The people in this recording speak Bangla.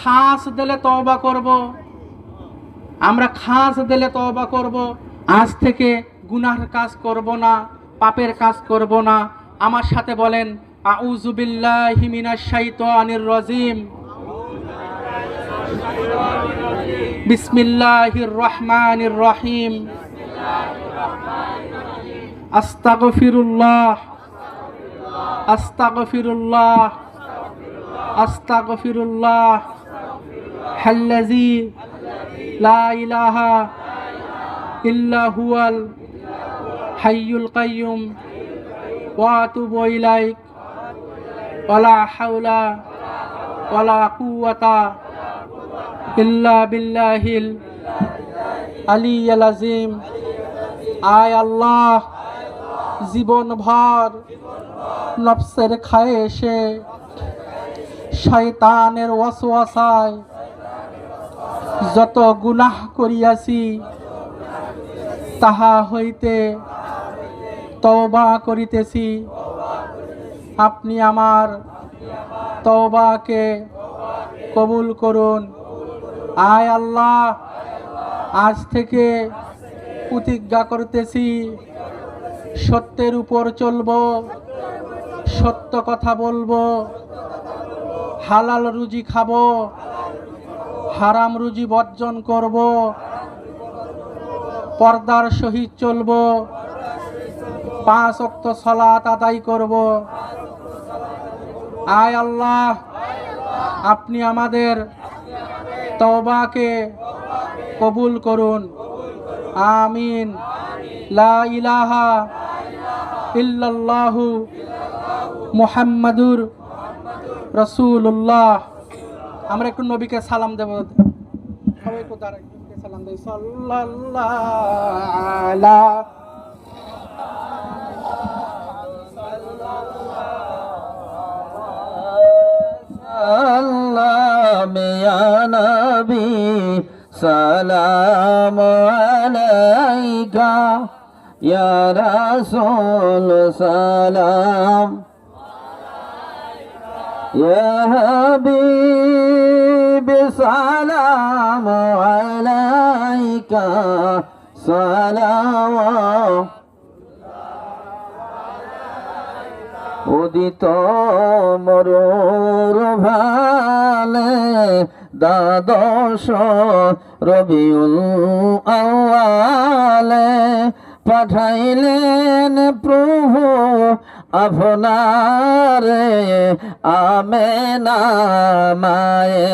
খাস দিলে তওবা করব, আমরা খাস দিলে তওবা করব। আজ থেকে গুনাহের কাজ করব না, পাপের কাজ করব না। আমার সাথে বলেন, আউযু বিল্লাহি মিনাশ শাইতানির রাজিম, বিসমিল্লাহির রহমানির রহিম, আস্তাগফিরুল্লাহ, আস্তাগফিরুল্লাহ, আস্তাগফিরুল্লাহ আল্লাযী লা ইলাহা ইল্লা হুয়াল হাইয়ুল কাইয়্যুম ওয়া আতুবু ইলাইক ওয়ালা হাওলা ওয়ালা কুওয়াতা ইল্লা বিল্লাহিল আলিয়্যিল আযীম। আয় আল্লাহ, জীবনভর নফসের খায়েশে, শয়তানের ওয়াসওয়াসায় যত গুনাহ করিয়াছি, তাহা হইতে তওবা করিতেছি। আপনি আমার তওবাকে কবুল করুন। আয় আল্লাহ, আজ থেকে প্রতিজ্ঞা করতেছি, সত্যের উপর চলবো, সত্য কথা বলবো, হালাল রুজি খাবো, হারাম রুজি বর্জন করব, পর্দার সহিত চলবো, 5 ওয়াক্ত সালাত আদায় করব। আয় আল্লাহ, আপনি আমাদের তওবাকে কবুল করুন। আমিন। লা ইলাহা ইল্লাল্লাহু মুহাম্মাদুর রাসূলুল্লাহ। আমরা একটু নবীকে সালাম দেব, সবাই একটু দাঁড়াই, সালাম দেই। সাল্লাল্লাহু আলা সাল্লাম ইয়া নবী, সালাম আলাইকা ইয়া রাসূল, সালাম ইয়া হাবিব, সালাম আলাইকা, সালাম উদিত মরুর ভালে, দ্বাদশ রবিউল আউয়ালে পাঠাইলেন প্রভু আপনারে আমেনা মায়ে।